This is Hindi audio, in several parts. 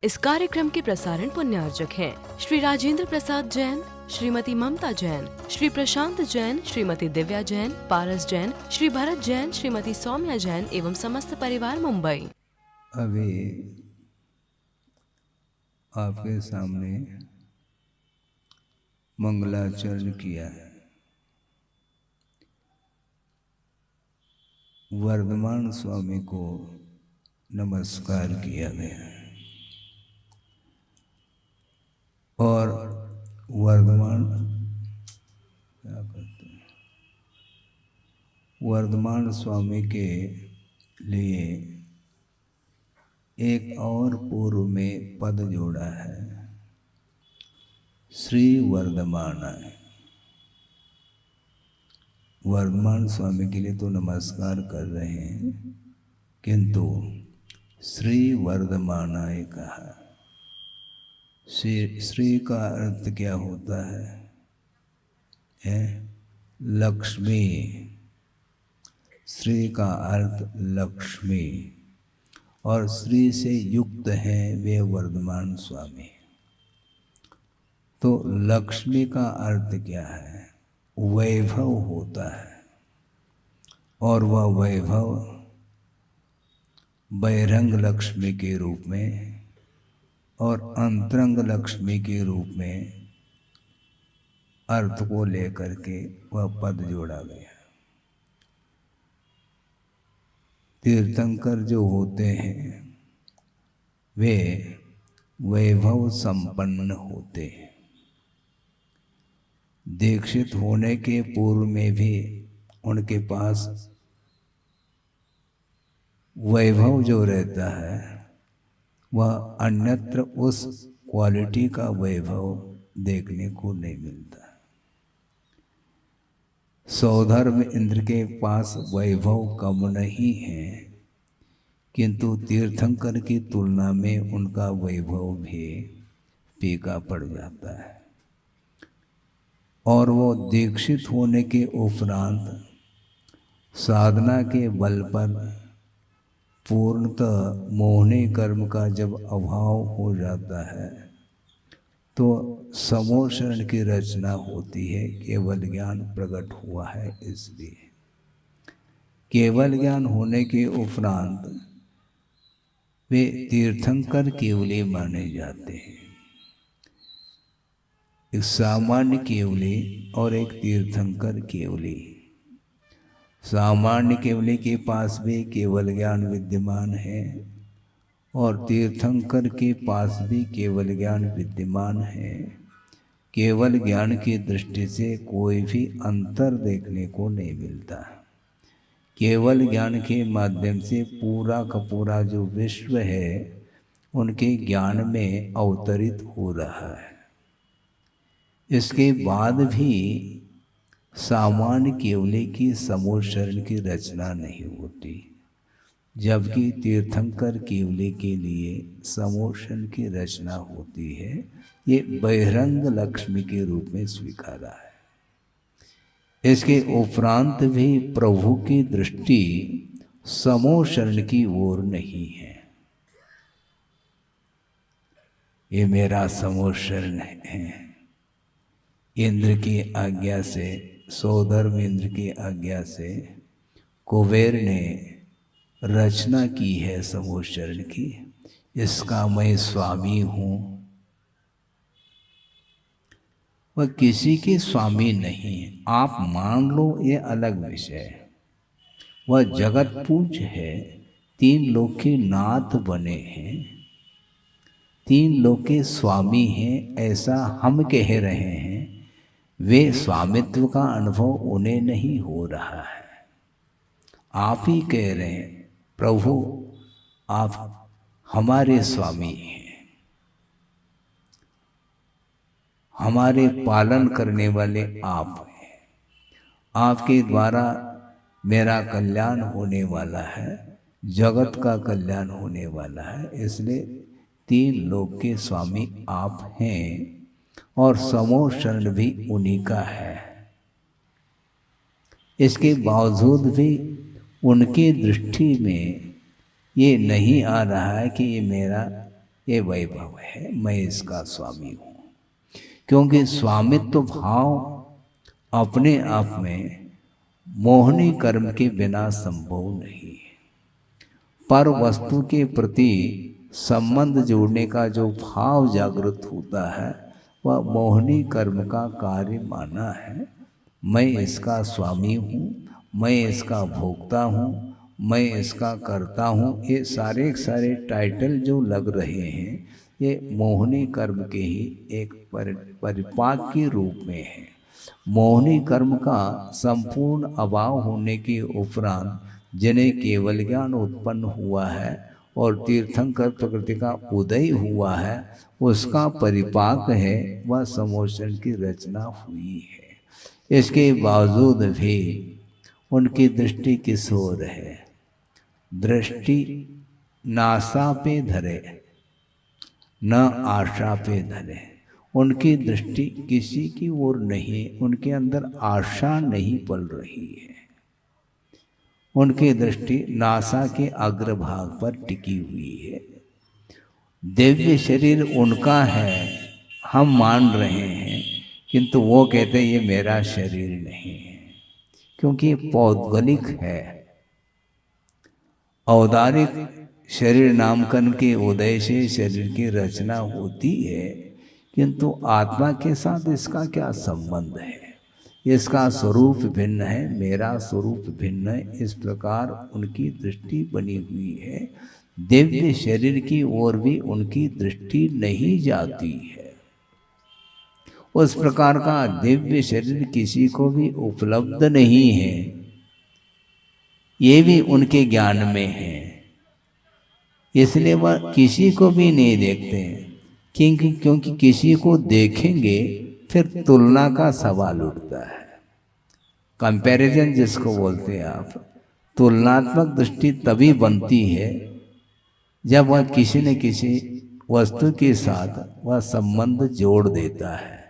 इस कार्यक्रम के प्रसारण पुण्यार्चक हैं श्री राजेंद्र प्रसाद जैन, श्रीमती ममता जैन, श्री प्रशांत जैन, श्रीमती दिव्या जैन, पारस जैन, श्री भरत जैन, श्रीमती सौम्या जैन एवं समस्त परिवार मुंबई। अभी आपके सामने मंगलाचरण किया है। वर्धमान स्वामी को नमस्कार किया गया और वर्धमान क्या करते हैं, वर्धमान स्वामी के लिए एक और पूर्व में पद जोड़ा है, श्री वर्धमान। वर्धमान स्वामी के लिए तो नमस्कार कर रहे हैं, किंतु श्री वर्धमानाय कहा। श्री का अर्थ क्या होता है? लक्ष्मी। श्री का अर्थ लक्ष्मी, और श्री से युक्त है वे वर्धमान स्वामी। तो लक्ष्मी का अर्थ क्या है? वैभव होता है, और वह वैभव बहिरंग लक्ष्मी के रूप में और अंतरंग लक्ष्मी के रूप में अर्थ को लेकर के वह पद जोड़ा गया। तीर्थंकर जो होते हैं वे वैभव संपन्न होते हैं। दीक्षित होने के पूर्व में भी उनके पास वैभव जो रहता है वह अन्यत्र उस क्वालिटी का वैभव देखने को नहीं मिलता। सौधर्म इंद्र के पास वैभव कम नहीं है, किंतु तीर्थंकर की तुलना में उनका वैभव भी फीका पड़ जाता है। और वो दीक्षित होने के उपरांत साधना के बल पर पूर्णतः मोहनी कर्म का जब अभाव हो जाता है तो समोशरण की रचना होती है। केवल ज्ञान प्रकट हुआ है, इसलिए केवल ज्ञान होने के उपरांत वे तीर्थंकर केवली माने जाते हैं। एक सामान्य केवली और एक तीर्थंकर केवली। सामान्य केवली के पास भी केवल ज्ञान विद्यमान है और तीर्थंकर के पास भी केवल ज्ञान विद्यमान है। केवल ज्ञान की दृष्टि से कोई भी अंतर देखने को नहीं मिलता। केवल ज्ञान के माध्यम से पूरा का पूरा जो विश्व है उनके ज्ञान में अवतरित हो रहा है। इसके बाद भी सामान्य केवली की समोशरण की रचना नहीं होती, जबकि तीर्थंकर केवली के लिए समोशरण की रचना होती है। ये बहिरंग लक्ष्मी के रूप में स्वीकारा है। इसके उपरांत भी प्रभु की दृष्टि समोशरण की ओर नहीं है। ये मेरा समोशरण है। इंद्र की आज्ञा से, सौधर्म इंद्र की आज्ञा से कुबेर ने रचना की है समोशरण की। इसका मैं स्वामी हूँ। वह किसी के स्वामी नहीं है। आप मान लो, ये अलग विषय है। वह जगत पूज्य है, तीन लोक के नाथ बने हैं, तीन लोक के स्वामी हैं, ऐसा हम कह रहे हैं। वे स्वामित्व का अनुभव उन्हें नहीं हो रहा है। आप ही कह रहे हैं प्रभु आप हमारे स्वामी हैं, हमारे पालन करने वाले आप हैं। आपके द्वारा मेरा कल्याण होने वाला है, जगत का कल्याण होने वाला है। इसलिए तीन लोक के स्वामी आप हैं और समोशरण भी उन्हीं का है। इसके बावजूद भी उनकी दृष्टि में ये नहीं आ रहा है कि ये मेरा ये वैभव है, मैं इसका स्वामी हूँ। क्योंकि स्वामित्व भाव अपने आप में मोहनी कर्म के बिना संभव नहीं है। पर वस्तु के प्रति संबंध जोड़ने का जो भाव जागृत होता है वह मोहनी कर्म का कार्य माना है। मैं इसका स्वामी हूँ, मैं इसका भोक्ता हूँ, मैं इसका करता हूँ, ये सारे सारे टाइटल जो लग रहे हैं ये मोहनी कर्म के ही एक परिपाक के रूप में है। मोहनी कर्म का संपूर्ण अभाव होने के उपरांत जिन्हें केवल ज्ञान उत्पन्न हुआ है और तीर्थंकर प्रकृति का उदय हुआ है, उसका परिपाक है, वह समोषण की रचना हुई है। इसके बावजूद भी उनकी दृष्टि किस ओर है? दृष्टि नासा पे धरे न आशा पे धरे। उनकी दृष्टि किसी की ओर नहीं, उनके अंदर आशा नहीं पल रही है। उनकी दृष्टि नासा के अग्रभाग पर टिकी हुई है। दिव्य शरीर उनका है, हम मान रहे हैं, किंतु वो कहते हैं ये मेरा शरीर नहीं है, क्योंकि ये पौद्गलिक है। औदारिक शरीर नामकरण के उदय से शरीर की रचना होती है, किंतु आत्मा के साथ इसका क्या संबंध है? इसका स्वरूप भिन्न है, मेरा स्वरूप भिन्न है। इस प्रकार उनकी दृष्टि बनी हुई है। दिव्य शरीर की ओर भी उनकी दृष्टि नहीं जाती है। उस प्रकार का दिव्य शरीर किसी को भी उपलब्ध नहीं है, ये भी उनके ज्ञान में है। इसलिए वह किसी को भी नहीं देखते हैं, क्योंकि किसी को देखेंगे फिर तुलना का सवाल उठता है। कंपैरिजन जिसको बोलते हैं आप, तुलनात्मक दृष्टि तभी बनती है जब वह किसी न किसी वस्तु के साथ वह संबंध जोड़ देता है।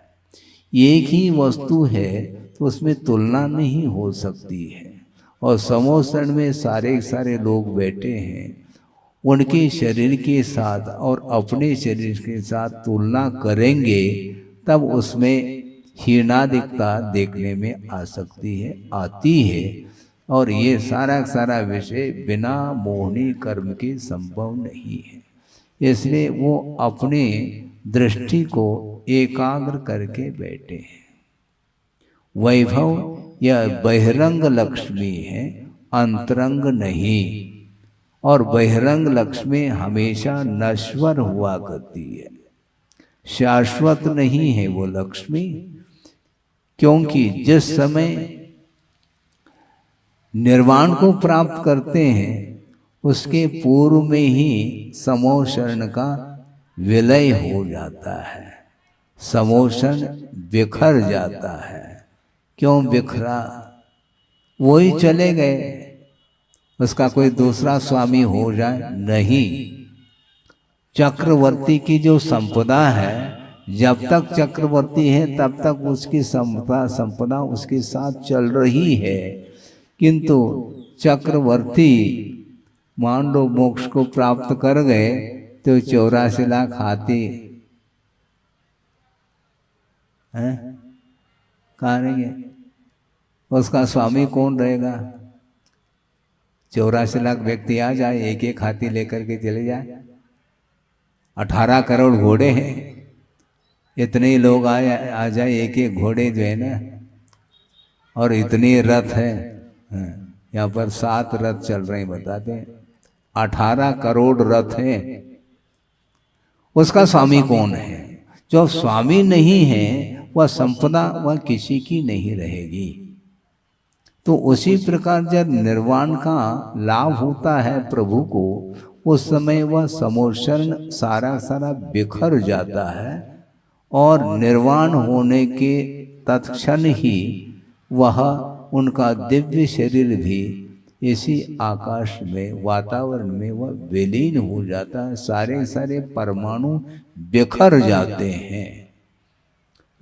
एक ही वस्तु है तो उसमें तुलना नहीं हो सकती है। और समोषण में सारे लोग बैठे हैं, उनके शरीर के साथ और अपने शरीर के साथ तुलना करेंगे तब उसमें हीनादिकता देखने में आ सकती है, आती है। और ये सारा विषय बिना मोहनी कर्म के संभव नहीं है। इसलिए वो अपने दृष्टि को एकाग्र करके बैठे हैं। वैभव यह बहिरंग लक्ष्मी है, अंतरंग नहीं। और बहिरंग लक्ष्मी हमेशा नश्वर हुआ करती है, शाश्वत नहीं है वो लक्ष्मी। क्योंकि जिस समय निर्वाण को प्राप्त करते हैं उसके पूर्व में ही समोषण का विलय हो जाता है, समोषण बिखर जाता है। क्यों बिखरा? वही चले गए, उसका कोई दूसरा स्वामी हो जाए नहीं। चक्रवर्ती की जो संपदा है, जब तक चक्रवर्ती है तब तक उसकी संपदा उसके साथ चल रही है। किंतु चक्रवर्ती मान लो मोक्ष को प्राप्त कर गए तो 84 लाख हाथी हैं कहाँ रहेंगे? उसका स्वामी कौन रहेगा? 84 लाख व्यक्ति आ जाए, एक एक हाथी लेकर के चले जाए। 18 करोड़ घोड़े हैं, इतने लोग आ जाए, एक एक घोड़े जो है ना, और इतने रथ है। यहाँ पर 7 रथ चल रहे हैं, बताते हैं 18 करोड़ रथ हैं। उसका स्वामी कौन है? जो स्वामी नहीं है वह संपदा वह किसी की नहीं रहेगी। तो उसी प्रकार जब निर्वाण का लाभ होता है प्रभु को, उस समय वह समोषण सारा बिखर जाता है। और निर्वाण होने के तत्क्षण ही वह उनका दिव्य शरीर भी इसी आकाश में, वातावरण में वह विलीन हो जाता है। सारे परमाणु बिखर जाते हैं।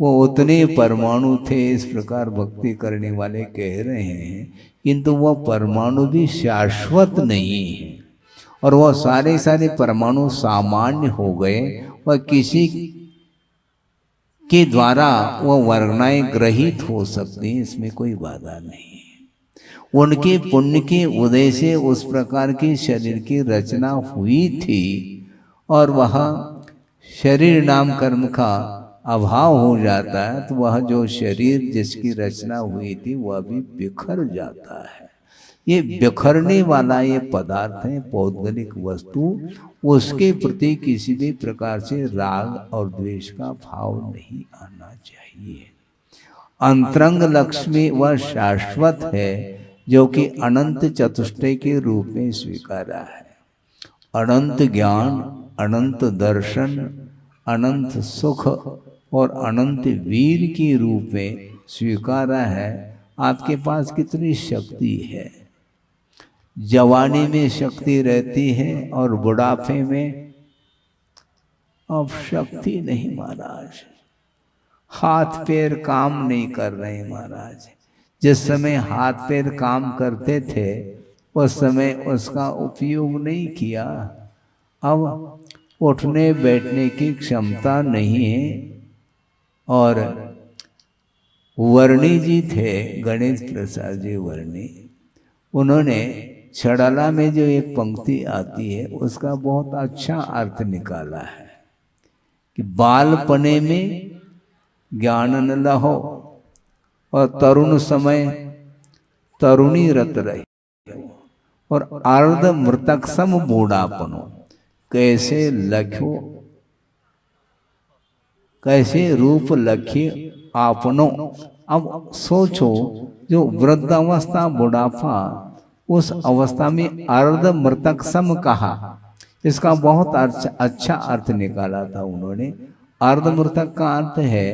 वो उतने परमाणु थे, इस प्रकार भक्ति करने वाले कह रहे हैं, किंतु वह परमाणु भी शाश्वत नहीं है। और वह सारे सारे परमाणु सामान्य हो गए वह किसी के द्वारा वह वर्णाएं ग्रहित हो सकती हैं, इसमें कोई बाधा नहीं है। उनके पुण्य के उदय से उस प्रकार के शरीर की रचना हुई थी और वह शरीर नाम कर्म का अभाव हो जाता है तो वह जो शरीर जिसकी रचना हुई थी वह भी बिखर जाता है। ये बिखरने वाला ये पदार्थ है, पौद्गलिक वस्तु, उसके प्रति किसी भी प्रकार से राग और द्वेष का भाव नहीं आना चाहिए। अंतरंग लक्ष्मी वह शाश्वत है जो कि अनंत चतुष्टय के रूप में स्वीकारा है। अनंत ज्ञान, अनंत दर्शन, अनंत सुख और अनंत वीर के रूप में स्वीकारा है। आपके पास कितनी शक्ति है, जवानी में शक्ति रहती है और बुढ़ापे में अब शक्ति नहीं महाराज, हाथ पैर काम नहीं कर रहे महाराज। जिस समय हाथ पैर काम करते थे उस समय उसका उपयोग नहीं किया, अब उठने बैठने की क्षमता नहीं है। और वर्णी जी थे, गणेश प्रसाद जी वर्णी, उन्होंने छड़ाला में जो एक पंक्ति आती है उसका बहुत अच्छा अर्थ निकाला है कि बालपने में ज्ञान न लहो और तरुण समय तरुणी रत रही और अर्ध मृतक सम बूढ़ापनो कैसे लख्यो कैसे रूप लख्य आपनो। अब सोचो जो वृद्धावस्था बुढ़ापा उस अवस्था में अर्ध मृतक सम कहा, इसका बहुत अच्छा अर्थ निकाला था उन्होंने। अर्ध मृतक का अर्थ है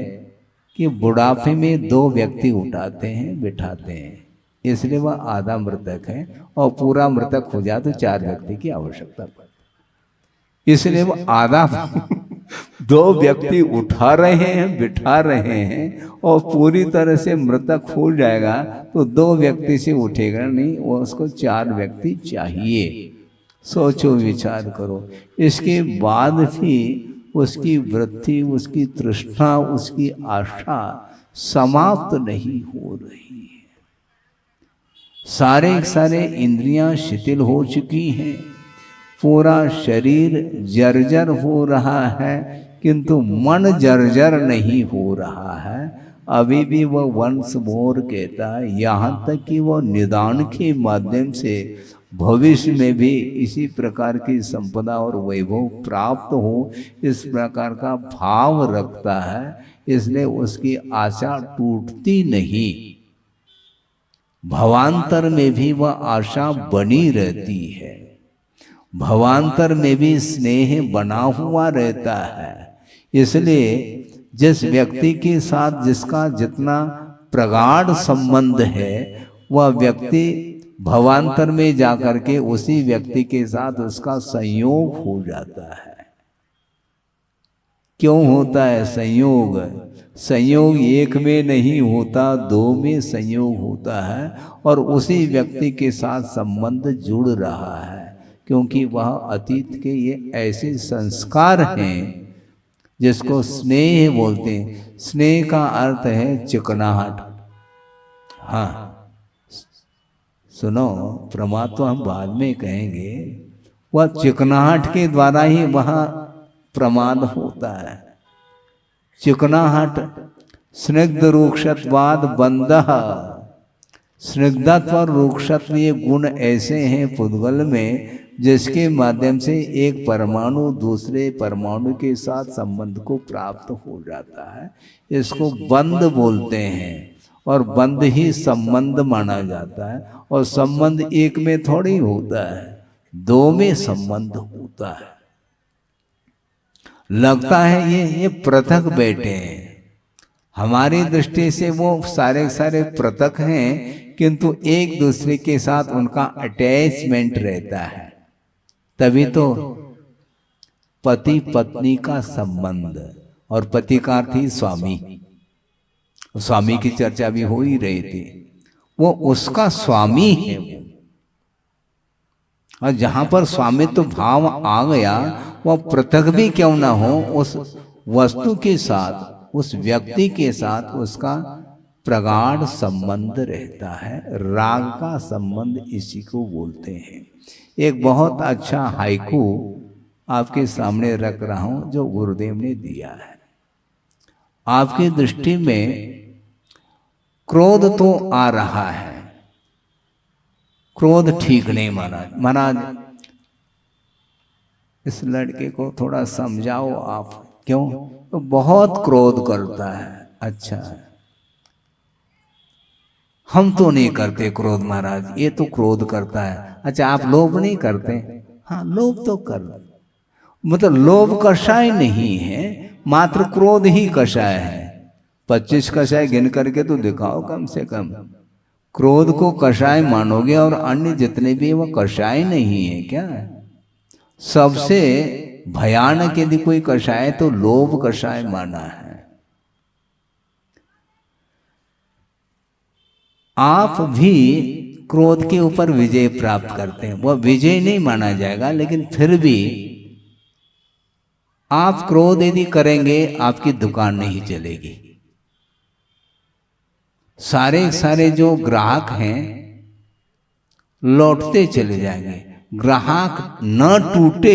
कि बुढ़ापे में दो व्यक्ति उठाते हैं बिठाते हैं, इसलिए वह आधा मृतक है, और पूरा मृतक हो जाए तो 4 व्यक्ति की आवश्यकता पड़ती, इसलिए वह आधा दो व्यक्ति उठा रहे हैं बिठा रहे हैं, और पूरी तरह से मृतक हो जाएगा तो 2 व्यक्ति से उठेगा नहीं, वो उसको 4 व्यक्ति चाहिए। सोचो विचार करो। इसके बाद भी उसकी वृत्ति, उसकी तृष्णा, उसकी आशा समाप्त नहीं हो रही है। सारे इंद्रियां शिथिल हो चुकी हैं, पूरा शरीर जर्जर हो रहा है, किंतु मन जर्जर नहीं हो रहा है। अभी भी वह वंश मोर कहता है, यहाँ तक कि वह निदान के माध्यम से भविष्य में भी इसी प्रकार की संपदा और वैभव प्राप्त हो, इस प्रकार का भाव रखता है, इसलिए उसकी आशा टूटती नहीं। भवांतर में भी वह आशा बनी रहती है, भवांतर में भी स्नेह बना हुआ रहता है। इसलिए जिस व्यक्ति के साथ जिसका जितना प्रगाढ़ संबंध है वह व्यक्ति भवांतर में जाकर के उसी व्यक्ति के साथ उसका संयोग हो जाता है। क्यों होता है संयोग? संयोग एक में नहीं होता, 2 में संयोग होता है, और उसी व्यक्ति के साथ संबंध जुड़ रहा है, क्योंकि वह अतीत के ये ऐसे संस्कार हैं जिसको स्नेह बोलते हैं। स्नेह का अर्थ है चिकनाहट। हाँ सुनो, परमात्मा हम बाद में कहेंगे, वह चिकनाहट के द्वारा ही वह प्रमाद होता है। चिकनाहट स्निग्ध रूक्षत्वाद बंधः, स्निग्धत्व और रूक्षत्व ये गुण ऐसे हैं पुद्गल में जिसके माध्यम से एक परमाणु दूसरे परमाणु के साथ संबंध को प्राप्त हो जाता है। इसको बंध बोलते हैं, और बंध ही संबंध माना जाता है। और संबंध एक में थोड़ी होता है, 2 में संबंध होता है। लगता है ये पृथक बैठे हैं, हमारी दृष्टि से वो सारे पृथक हैं, किंतु एक दूसरे के साथ उनका अटैचमेंट रहता है। तभी तो पति पत्नी का संबंध, और पति का अर्थ ही स्वामी, स्वामी की चर्चा भी हो ही रही थी, वो उसका स्वामी है। और जहाँ पर स्वामित्व भाव आ गया, वह पृथक भी क्यों ना हो, उस वस्तु के साथ, उस व्यक्ति के साथ उसका प्रगाढ़ संबंध रहता है। राग का संबंध इसी को बोलते हैं। एक बहुत अच्छा हाइकू आपके सामने रख रहा हूं जो गुरुदेव ने दिया है। आपकी दृष्टि में क्रोध तो आ रहा है, क्रोध ठीक नहीं महाराज। महाराज इस लड़के को थोड़ा समझाओ आप, क्यों? तो बहुत क्रोध करता है। अच्छा, हम तो नहीं करते क्रोध महाराज, ये तो क्रोध करता है। अच्छा, आप लोभ नहीं करते? हाँ, लोभ तो कर, मतलब लोभ कषाय नहीं है, मात्र क्रोध ही कषाय है। 25 कषाय गिन करके तो दिखाओ कम से कम। क्रोध को कषाय मानोगे और अन्य जितने भी वो कषाय नहीं है क्या? सबसे भयानक यदि कोई कषाय तो लोभ कषाय माना है। आप भी क्रोध के ऊपर विजय प्राप्त करते हैं, वह विजय नहीं माना जाएगा, लेकिन फिर भी आप क्रोध यदि करेंगे आपकी दुकान नहीं चलेगी। सारे जो ग्राहक हैं लौटते चले जाएंगे। ग्राहक न टूटे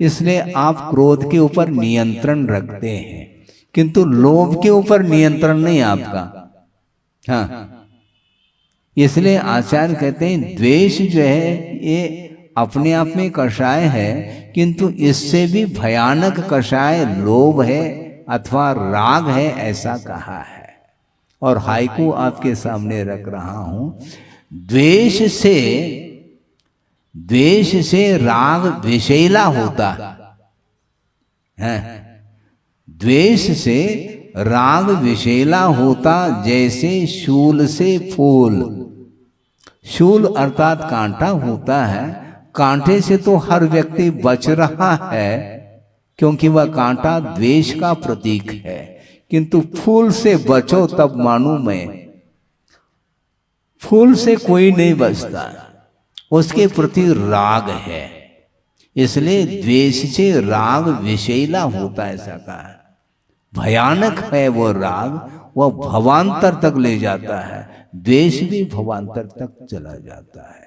इसलिए आप क्रोध के ऊपर नियंत्रण रखते हैं, किंतु लोभ के ऊपर नियंत्रण नहीं आपका। हाँ, इसलिए आचार्य कहते हैं द्वेष जो है ये अपने आप में कषाय है, किंतु इससे भी भयानक कषाय लोभ है अथवा राग है, ऐसा कहा है। और हाइकू आपके सामने रख रहा हूं। द्वेष से राग विषैला होता है। द्वेष से राग विषैला होता जैसे शूल से फूल। शूल अर्थात कांटा होता है। कांटे से तो हर व्यक्ति बच रहा है क्योंकि वह कांटा द्वेष का प्रतीक है, किंतु फूल से बचो तब मानूं मैं। फूल से कोई नहीं बचता, उसके प्रति राग है, इसलिए द्वेष से राग विषैला होता है, ऐसा कहा। भयानक है वो राग, वह भवांतर तक ले जाता है। द्वेष भी भवांतर तक चला जाता है।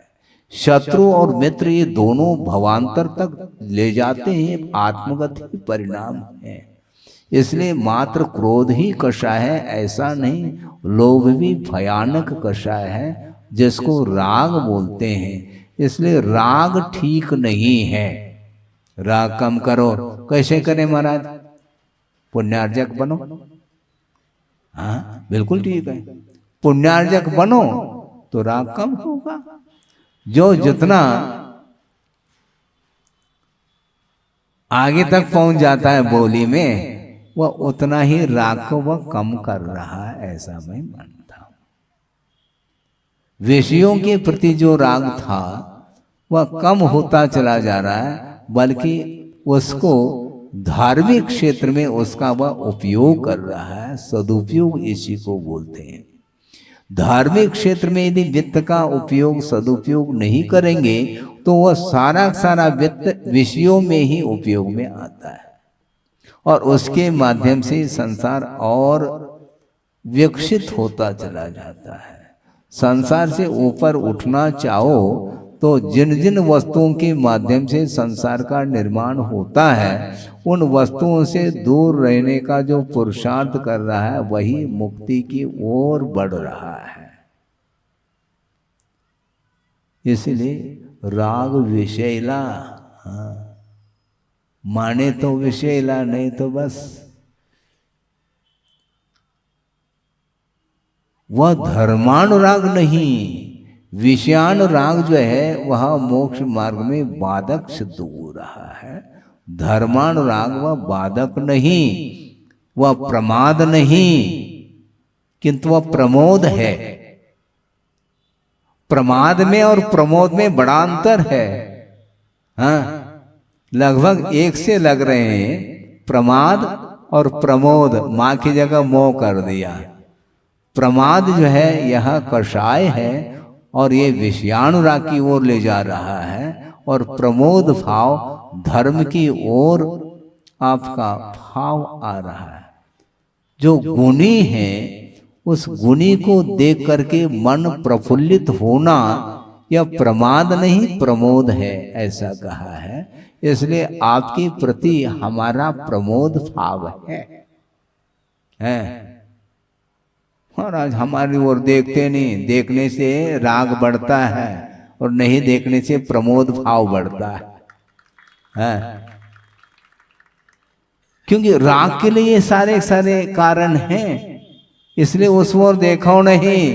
शत्रु और मित्र ये दोनों भवांतर तक ले जाते हैं, आत्मगत ही परिणाम है। इसलिए मात्र क्रोध ही कषाय है ऐसा नहीं, लोभ भी भयानक कषाय है जिसको राग बोलते हैं। इसलिए राग ठीक नहीं है। राग कम करो। कैसे करें महाराज? पुण्यार्जक बनो। हाँ बिल्कुल ठीक है, पुण्यार्जक बनो तो राग कम होगा। जो जितना आगे तक पहुंच जाता है बोली में, वह उतना ही राग को वह कम कर रहा है, ऐसा मैं मानता हूं। विषयों के प्रति जो राग था वह कम होता चला जा रहा है, बल्कि उसको धार्मिक क्षेत्र में उसका वह उपयोग कर रहा है। सदुपयोग इसी को बोलते हैं। धार्मिक क्षेत्र में यदि वित्त का उपयोग सदुपयोग नहीं करेंगे तो वह सारा वित्त विषयों में ही उपयोग में आता है, और उसके माध्यम से संसार और विकसित होता चला जाता है। संसार से ऊपर उठना चाहो तो जिन जिन वस्तुओं के माध्यम से संसार का निर्माण होता है, उन वस्तुओं से दूर रहने का जो पुरुषार्थ कर रहा है वही मुक्ति की ओर बढ़ रहा है। इसलिए राग विषैला, हाँ, माने तो विषैला, नहीं तो बस वह धर्मानुराग नहीं। विषयानुराग जो है वह मोक्ष मार्ग में बाधक सिद्ध हो रहा है। धर्मानुराग वह बाधक नहीं, वह प्रमाद नहीं, किंतु वह प्रमोद है। प्रमाद में और प्रमोद में बड़ा अंतर है। हाँ, लगभग एक से लग रहे हैं। प्रमाद और प्रमोद, मां की जगह मोह कर दिया। प्रमाद जो है यह कषाय है और ये विषयानुराग की ओर ले जा रहा है, और प्रमोद भाव धर्म की ओर आपका भाव आ रहा है। जो गुणी है उस गुणी को देख करके मन प्रफुल्लित होना यह प्रमाद नहीं प्रमोद है, ऐसा कहा है। इसलिए आपके प्रति हमारा प्रमोद भाव है। महाराज हमारी ओर देखते नहीं, देखने से राग बढ़ता है और नहीं देखने से प्रमोद भाव बढ़ता है। क्योंकि राग के लिए ये सारे सारे कारण हैं, इसलिए उस ओर देखो नहीं।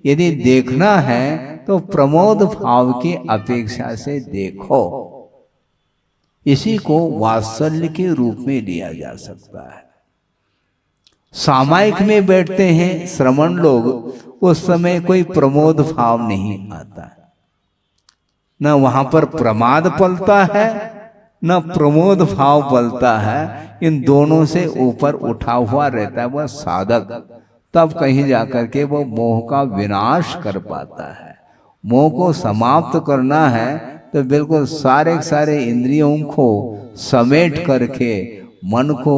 यदि देखना है तो प्रमोद भाव की अपेक्षा से देखो। इसी को वात्सल्य के रूप में लिया जा सकता है। सामायिक में बैठते हैं श्रमण लोग, उस समय कोई प्रमोद भाव नहीं आता, न वहां पर प्रमाद पलता है न प्रमोद भाव पलता है। इन दोनों से ऊपर उठा हुआ रहता है वह साधक। तब कहीं जाकर के वो मोह का विनाश कर पाता है। मोह को समाप्त करना है तो बिल्कुल सारे सारे इंद्रियों को समेट करके मन को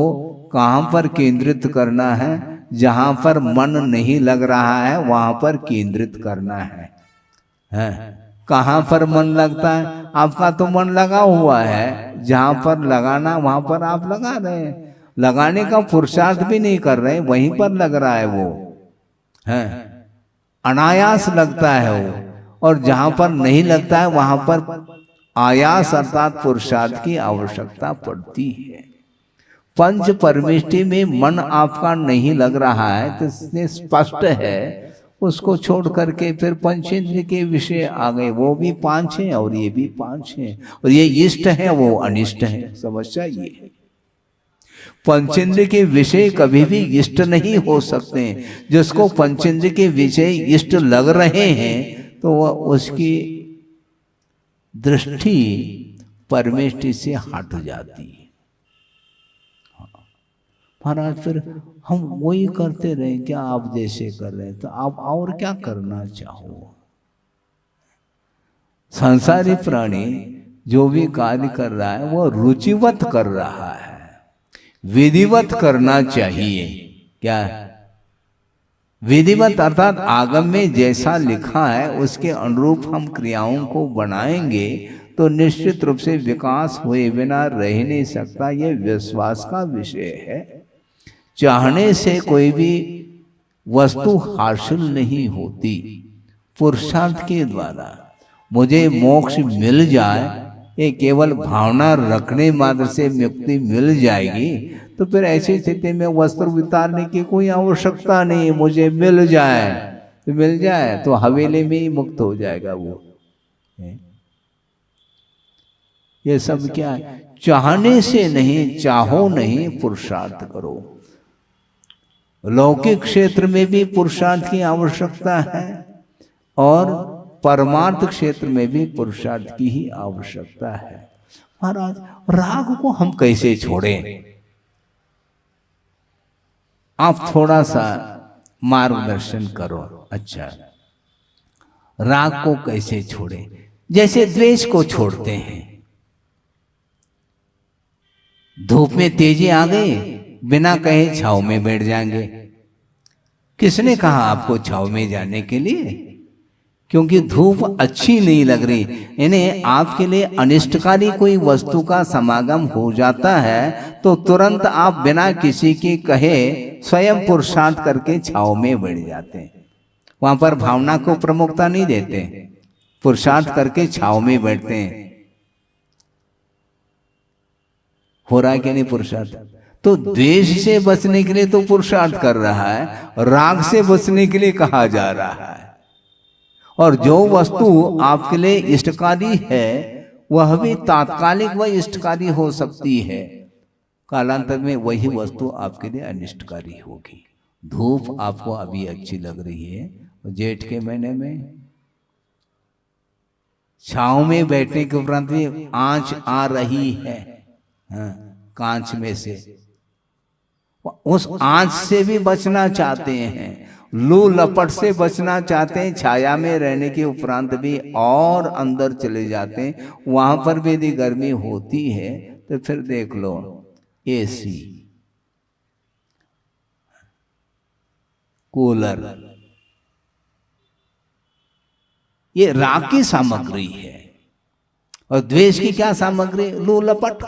कहाँ पर केंद्रित करना है, जहां पर मन नहीं लग रहा है वहां पर केंद्रित करना है। कहाँ पर मन लगता है? आपका तो मन लगा हुआ है, जहां पर लगाना वहां पर आप लगा रहे हैं। लगाने का पुरुषार्थ भी नहीं कर रहे, वहीं पर लग रहा है वो है, अनायास लगता है वो। और जहां पर नहीं लगता है वहां पर आयास अर्थात पुरुषार्थ की आवश्यकता पड़ती है। पंच परमेष्टि में मन आपका नहीं लग रहा है तो इसलिए स्पष्ट है उसको छोड़ करके फिर पंचेंद्र के विषय आ गए। वो भी पांच हैं और ये भी पांच हैं, और ये इष्ट है वो अनिष्ट है। समस्या ये है, पंचेंद्र के विषय कभी भी इष्ट नहीं हो सकते। जिसको पंचेंद्र के विषय इष्ट लग रहे हैं तो वह उसकी दृष्टि परमेष्टि से हट जाती है। महाराज फिर हम वही करते रहे क्या आप जैसे कर रहे हैं, तो आप और क्या करना चाहो? संसारी प्राणी जो भी कार्य कर रहा है वो रुचिवत कर रहा है, विधिवत करना चाहिए। क्या विधिवत अर्थात आगम में जैसा लिखा है उसके अनुरूप हम क्रियाओं को बनाएंगे तो निश्चित रूप से विकास हुए बिना रह नहीं सकता। यह विश्वास का विषय है। चाहने से कोई भी वस्तु हासिल नहीं होती, पुरुषार्थ के द्वारा। मुझे मोक्ष मिल जाए, ये केवल भावना रखने मात्र से मुक्ति मिल जाएगी, तो फिर ऐसी स्थिति में वस्त्र उतारने की कोई आवश्यकता नहीं। मुझे मिल जाए तो मिल जाए, तो हवेली में ही मुक्त हो जाएगा वो। ये सब क्या है? चाहने से नहीं, चाहो नहीं, पुरुषार्थ करो। लौकिक क्षेत्र में भी पुरुषार्थ की आवश्यकता है और परमार्थ क्षेत्र में भी पुरुषार्थ की ही आवश्यकता है। महाराज राग को हम कैसे छोड़ें? आप थोड़ा सा मार्गदर्शन करो। अच्छा, राग को कैसे छोड़ें? जैसे द्वेष को छोड़ते हैं। धूप में तेजी आ गई, बिना कहे छाव में बैठ जाएंगे। किसने कहा आपको छाव में जाने के लिए? क्योंकि धूप अच्छी नहीं लग रही। इन्हें आपके लिए अनिष्टकारी कोई वस्तु का समागम हो जाता है तो तुरंत आप बिना किसी के कहे स्वयं पुरुषार्थ करके छाव में बैठ जाते हैं। वहां पर भावना को प्रमुखता नहीं देते, पुरुषार्थ करके छाव में बैठते हैं। हो रहा है कि नहीं पुरुषार्थ? तो द्वेष से बचने के लिए तो पुरुषार्थ कर रहा है, राग से बचने के लिए कहा जा रहा है। और जो वस्तु आपके लिए इष्टकारी है वह भी तात्कालिक व इष्टकारी हो सकती है, कालांतर में वही वस्तु आपके लिए अनिष्टकारी होगी। धूप आपको अभी अच्छी लग रही है, जेठ के महीने में छांव में बैठने के उपरांत भी आंच आ रही है कांच में से, उस आंच से भी बचना चाहते हैं लू लपट से बचना चाहते हैं, छाया में रहने के उपरांत भी और अंदर चले जाते हैं, वहां पर भी यदि गर्मी होती है तो फिर देख लो एसी, कूलर, ये राग की सामग्री है। और द्वेष की क्या सामग्री? लू लपट।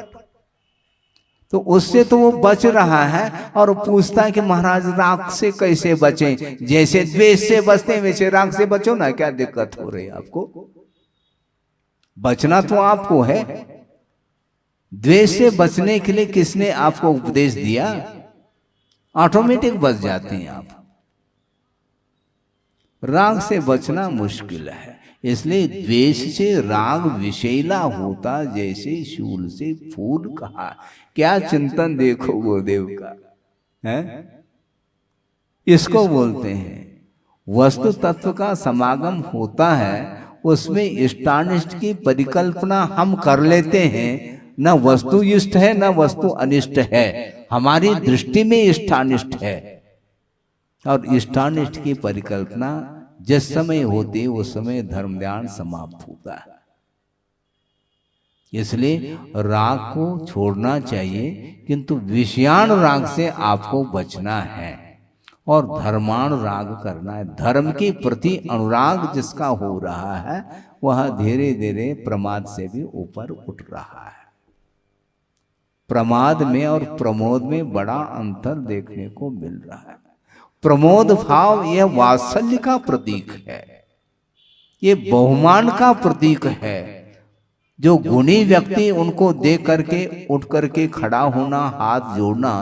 तो उससे तो वो बच रहा है और पूछता है कि महाराज राग से कैसे बचें? जैसे द्वेष से बचते हैं वैसे राग से बचो ना, क्या दिक्कत हो रही है आपको? बचना तो आपको है। द्वेष से बचने के लिए किसने आपको उपदेश दिया? ऑटोमेटिक बच जाते हैं आप। राग से बचना मुश्किल है, इसलिए द्वेष से राग विषैला होता जैसे शूल से फूल कहा। क्या चिंतन देखो गुरुदेव का है। इसको बोलते हैं वस्तु तत्व का समागम होता है, उसमें इष्टानिष्ट की परिकल्पना हम कर लेते हैं। न वस्तु इष्ट है न वस्तु अनिष्ट है, हमारी दृष्टि में इष्टानिष्ट है। और इष्टानिष्ट की परिकल्पना जिस समय होती है उस समय धर्म ध्यान समाप्त होता है। इसलिए राग को छोड़ना चाहिए, किंतु विषयान राग से आपको बचना है और धर्माण राग करना है। धर्म के प्रति अनुराग जिसका हो रहा है वह धीरे धीरे प्रमाद से भी ऊपर उठ रहा है। प्रमाद में और प्रमोद में बड़ा अंतर देखने को मिल रहा है। प्रमोद भाव यह वात्सल्य का प्रतीक है, ये बहुमान का प्रतीक है। जो गुणी व्यक्ति उनको देख करके उठ करके खड़ा होना, हाथ जोड़ना,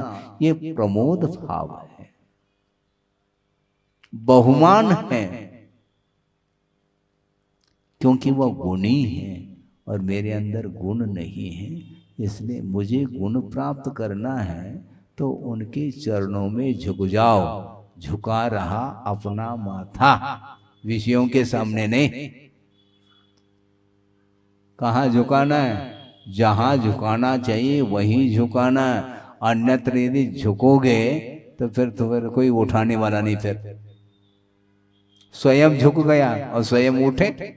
ये प्रमोद भाव है, बहुमान है, क्योंकि वह गुणी है और मेरे अंदर गुण नहीं है। इसलिए मुझे गुण प्राप्त करना है तो उनके चरणों में झुक जाओ। झुका रहा अपना माथा, विषयों के सामने नहीं। कहाँ झुकाना है? जहां झुकाना चाहिए वहीं झुकाना है। अन्यत्र यदि झुकोगे तो फिर कोई उठाने वाला नहीं। फिर स्वयं झुक गया और स्वयं उठे,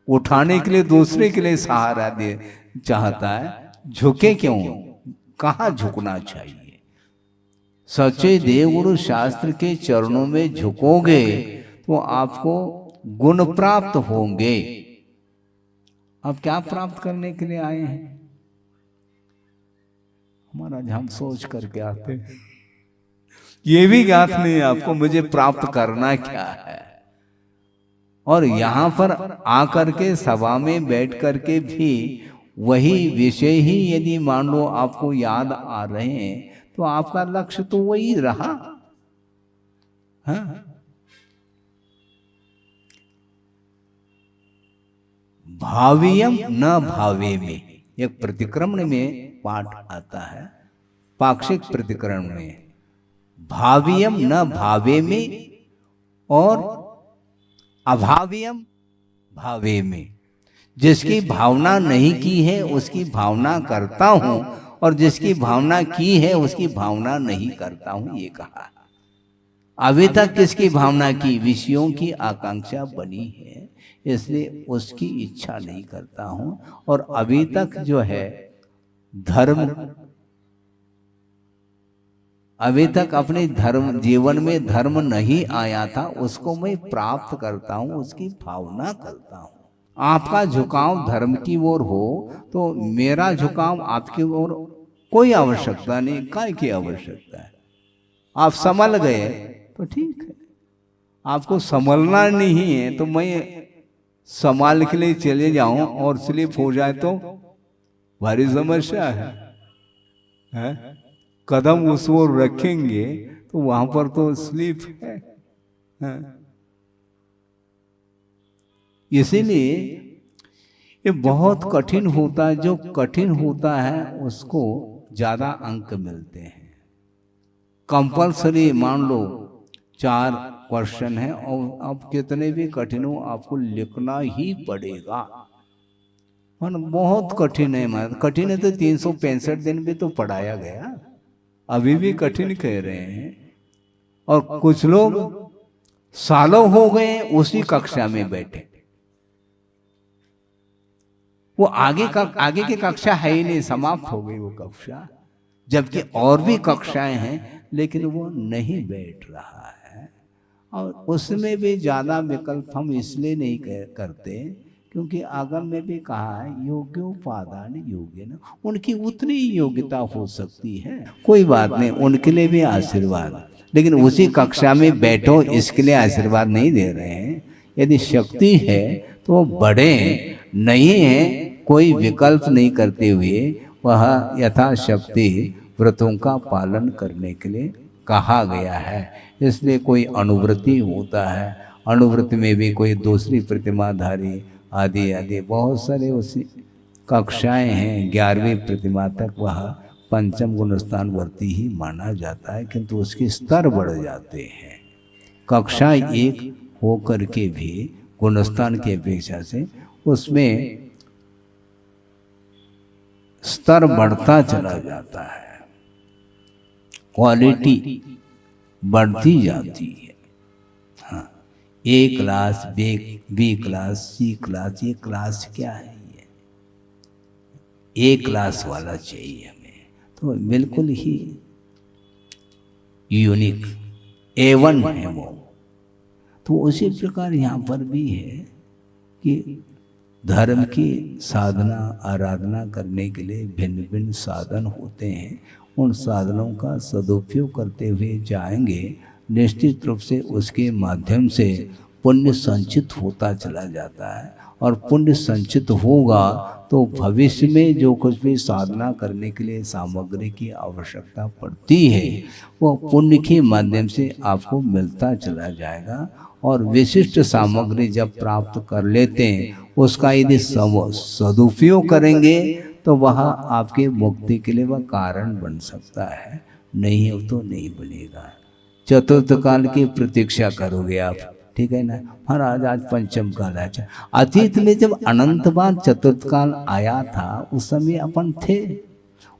उठाने के लिए दूसरे के लिए सहारा दे चाहता है, झुके क्यों? कहाँ झुकना चाहिए? सच्चे देवगुरु शास्त्र के चरणों में झुकोगे तो आपको गुण प्राप्त होंगे। अब क्या प्राप्त करने के लिए आए हैं? महाराज हम सोच करके आते हैं, ये भी ज्ञात नहीं है आपको मुझे प्राप्त करना क्या है। और यहां पर आकर के सभा में बैठ करके भी वही विषय ही यदि मान लो आपको याद आ रहे हैं तो आपका लक्ष्य तो वही रहा। हाँ? भावियम न भावे में एक प्रतिक्रमण में पाठ आता है, पाक्षिक प्रतिक्रमण में, भावियम न भावे में और अभावियम भावे में। जिसकी भावना नहीं की है उसकी भावना करता हूं और जिसकी भावना की है उसकी भावना नहीं करता हूं, ये कहा। अभी तक किसकी भावना की? विषयों की आकांक्षा बनी है, इसलिए उसकी इच्छा नहीं करता हूं। और अभी तक जो है धर्म, अभी तक अपने धर्म जीवन में धर्म नहीं आया था, उसको मैं प्राप्त करता हूं, उसकी भावना करता हूं। आपका झुकाव धर्म की ओर हो तो मेरा झुकाव आपकी ओर कोई आवश्यकता नहीं। काय की आवश्यकता है? आप संभल गए तो ठीक है, आपको संभलना नहीं है तो मैं संभाल के लिए चले जाऊं और स्लिप हो जाए तो भारी समस्या है? कदम उस ओर रखेंगे तो वहां पर तो स्लिप है। इसीलिए ये बहुत कठिन होता है। जो कठिन होता है उसको ज्यादा अंक मिलते हैं। कंपल्सरी मान लो 4 क्वेश्चन है और अब कितने भी कठिन हो आपको लिखना ही पड़ेगा। बहुत कठिन है, मतलब कठिन है तो 365 दिन भी तो पढ़ाया गया, अभी भी कठिन कह रहे हैं। और कुछ लोग सालों हो गए उसी कक्षा में बैठे, वो आगे की कक्षा है ही नहीं, समाप्त हो गई वो कक्षा, जबकि और भी कक्षाएं हैं लेकिन वो नहीं बैठ रहा है। और उसमें भी ज़्यादा विकल्प हम इसलिए नहीं करते क्योंकि आगम में भी कहा है योग्योपादान योग्य न, उनकी उतनी योग्यता हो सकती है, कोई बात नहीं, उनके लिए भी आशीर्वाद, लेकिन उसी कक्षा में बैठो इसके लिए आशीर्वाद नहीं दे रहे हैं। यदि शक्ति है तो वो बढ़े, नहीं है कोई विकल्प नहीं करते हुए वह यथाशक्ति व्रतों का पालन करने के लिए कहा गया है। इसलिए कोई अनुवृत्ति होता है, अनुवृत्ति में भी कोई दूसरी प्रतिमाधारी आदि आदि बहुत सारे उसी कक्षाएं हैं। 11वीं प्रतिमा तक वह पंचम गुणस्थान वर्ती ही माना जाता है, किंतु उसके स्तर बढ़ जाते हैं। कक्षा एक होकर के भी गुणस्थान की अपेक्षा से उसमें स्तर बढ़ता चला जाता है, क्वालिटी बढ़ती जाती है। हाँ, ए क्लास, बी क्लास, सी क्लास, ये क्लास क्या है, ये ए क्लास वाला चाहिए हमें, तो बिल्कुल ही यूनिक A1 है वो। तो उसी प्रकार यहाँ पर भी है कि धर्म की साधना आराधना करने के लिए भिन्न भिन्न साधन होते हैं, उन साधनों का सदुपयोग करते हुए जाएंगे, निश्चित रूप से उसके माध्यम से पुण्य संचित होता चला जाता है। और पुण्य संचित होगा तो भविष्य में जो कुछ भी साधना करने के लिए सामग्री की आवश्यकता पड़ती है वो पुण्य के माध्यम से आपको मिलता चला जाएगा। और विशिष्ट सामग्री जब प्राप्त कर लेते हैं उसका यदि सदुपयोग करेंगे तो वह आपके मुक्ति के लिए वह कारण बन सकता है, नहीं हो तो नहीं बनेगा। चतुर्थ काल की प्रतीक्षा करोगे आप, ठीक है ना महाराज, आज पंचम काल है। अतीत में जब अनंत बार चतुर्थ काल आया था उस समय अपन थे,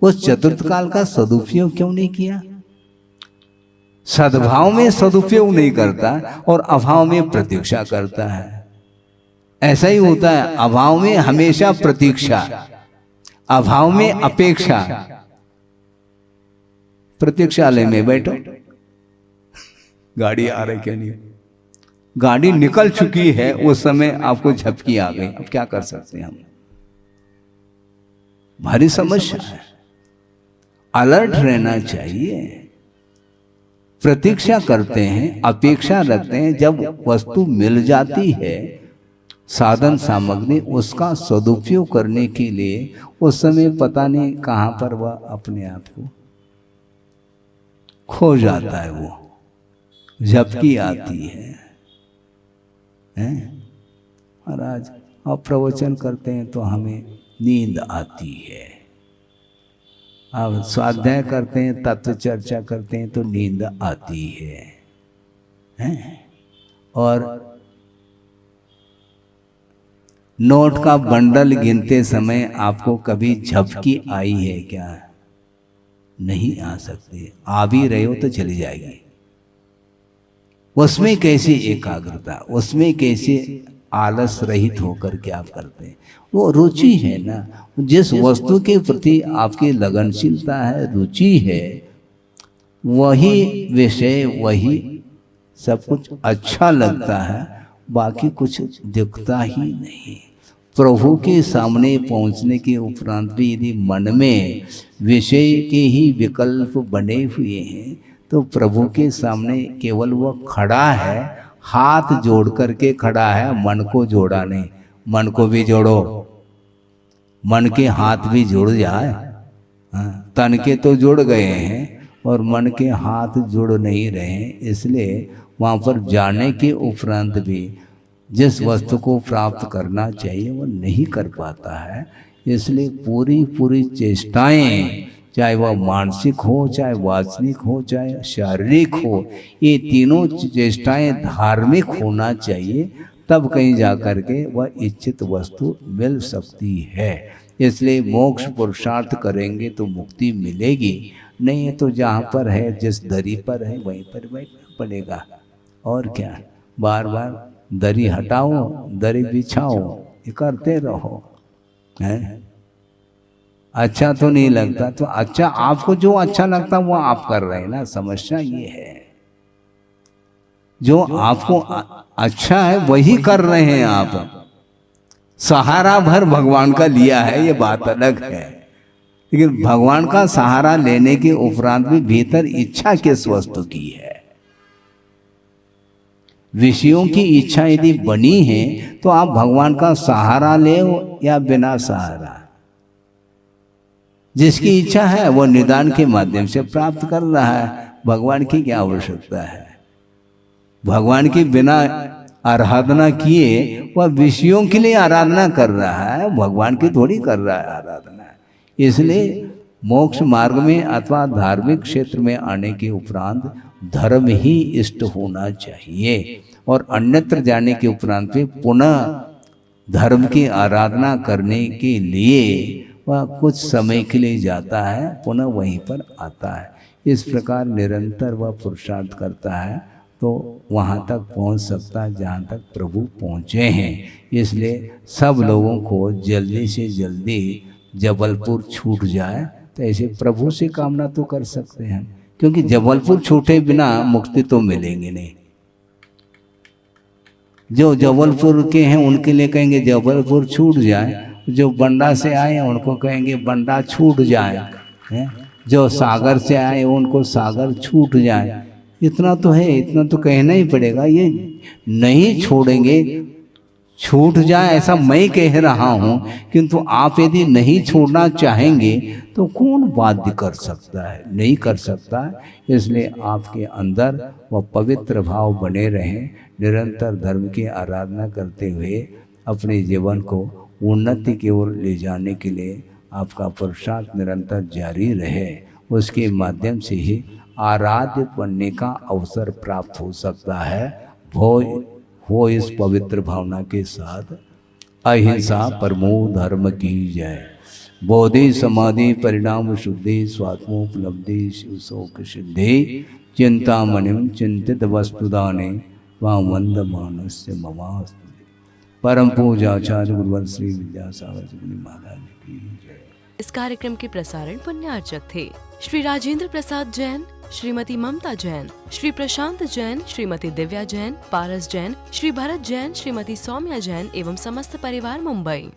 उस चतुर्थ काल का सदुपयोग क्यों नहीं किया? सद्भाव में सदुपयोग नहीं करता और अभाव में प्रतीक्षा करता है। ऐसा ही होता है, अभाव में हमेशा प्रतीक्षा, अभाव में अपेक्षा। प्रतीक्षालय में बैठो, गाड़ी आ रही क्या नहीं, गाड़ी निकल चुकी है, उस समय आपको झपकी आ गई, अब क्या कर सकते हैं हम? भारी समस्या है, अलर्ट रहना चाहिए। प्रतीक्षा करते हैं, अपेक्षा रखते हैं, जब वस्तु मिल जाती है साधन सामग्री, उसका सदुपयोग करने के लिए उस समय पता नहीं कहाँ पर वह अपने आप को खो जाता है, वो झपकी आती है। महाराज आप प्रवचन करते हैं तो हमें नींद आती है, आप स्वाध्याय करते हैं, तत्व चर्चा करते हैं तो नींद आती है? और नोट का बंडल गिनते समय आपको कभी झपकी आई है क्या? नहीं आ सकती, आ भी रहे हो तो चली जाएगी। उसमें कैसी एकाग्रता, उसमें कैसे आलस रहित होकर के आप करते हैं, वो रुचि है ना। जिस वस्तु के प्रति आपकी लगनशीलता है, रुचि है, वही विषय, वही सब कुछ अच्छा लगता है, बाकी कुछ दिखता ही नहीं। प्रभु के सामने पहुंचने के उपरांत भी यदि मन में विषय के ही विकल्प बने हुए हैं तो प्रभु के सामने केवल वह खड़ा है, हाथ जोड़ करके खड़ा है, मन को जोड़ा नहीं। मन को भी जोड़ो, मन के हाथ भी जुड़ जाए। तन के तो जुड़ गए हैं और मन के हाथ जुड़ नहीं रहे, इसलिए वहाँ पर जाने के उपरांत भी जिस वस्तु को प्राप्त करना चाहिए वो नहीं कर पाता है। इसलिए पूरी चेष्टाएं, चाहे वह मानसिक हो, चाहे वाचनिक हो, चाहे शारीरिक हो, ये तीनों चेष्टाएं धार्मिक होना चाहिए, तब कहीं जा कर के वह इच्छित वस्तु मिल सकती है। इसलिए मोक्ष पुरुषार्थ करेंगे तो मुक्ति मिलेगी, नहीं है तो जहाँ पर है, जिस दरी पर है वहीं पर बैठना पड़ेगा। और क्या, बार बार दरी हटाओ, दरी बिछाओ, ये करते रहो। हैं? अच्छा तो नहीं लगता, तो अच्छा आपको जो अच्छा लगता वो आप कर रहे हैं ना। समस्या ये है, जो आपको अच्छा है वही कर रहे हैं आप। सहारा भर भगवान का लिया है, ये बात अलग है, लेकिन भगवान का सहारा लेने के उपरांत भी भीतर इच्छा किस वस्तु की है। विषयों की इच्छा यदि बनी है तो आप भगवान का सहारा ले या बिना सहारा, जिसकी इच्छा है वो निदान के माध्यम से प्राप्त कर रहा है। भगवान की क्या आवश्यकता है? भगवान की बिना आराधना किए वह विषयों के लिए आराधना कर रहा है, भगवान की थोड़ी कर रहा है आराधना। इसलिए मोक्ष मार्ग में अथवा धार्मिक क्षेत्र में आने के उपरांत धर्म ही इष्ट होना चाहिए, और अन्यत्र जाने के उपरांत भी पुनः धर्म की आराधना करने के लिए वह कुछ समय के लिए जाता है, पुनः वहीं पर आता है। इस प्रकार निरंतर वह पुरुषार्थ करता है तो वहाँ तक पहुँच सकता है जहाँ तक प्रभु पहुँचे हैं। इसलिए सब लोगों को जल्दी से जल्दी जबलपुर छूट जाए, तो ऐसे प्रभु से कामना तो कर सकते हैं, क्योंकि जबलपुर छूटे बिना मुक्ति तो मिलेंगे नहीं। जो जबलपुर के हैं उनके लिए कहेंगे जबलपुर छूट जाए, जो बंडा से आए हैं उनको कहेंगे बंडा छूट जाए, हैं? जो सागर से आए उनको सागर छूट जाए। इतना तो है, इतना तो कहना ही पड़ेगा। ये नहीं छोड़ेंगे, छूट जाए ऐसा मैं कह रहा हूँ, किंतु आप यदि नहीं छोड़ना चाहेंगे तो कौन बाध्य कर सकता है? नहीं कर सकता है। इसलिए आपके अंदर वह पवित्र भाव बने रहें, निरंतर धर्म की आराधना करते हुए अपने जीवन को उन्नति की ओर ले जाने के लिए आपका पुरुषार्थ निरंतर जारी रहे। उसके माध्यम से ही आराध्य बनने का अवसर प्राप्त हो सकता है। हो इस पवित्र भावना के साथ अहिंसा परमो धर्म की जय। बोधि समाधि परिणाम शुद्धि स्वात्मोपलब्धि शिव शोक सिद्धि चिंतामणिम चिंतित वस्तुदाने वामंद मानस्य ममास्तु। परम पूजाचार्य गुरुवर श्री विद्यासागर जी महाराज की जय। इस कार्यक्रम के प्रसारण पुण्यार्चक थे श्री राजेंद्र प्रसाद जैन, श्रीमती ममता जैन, श्री प्रशांत जैन, श्रीमती दिव्या जैन, पारस जैन, श्री भरत जैन, श्रीमती सौम्या जैन एवं समस्त परिवार मुंबई।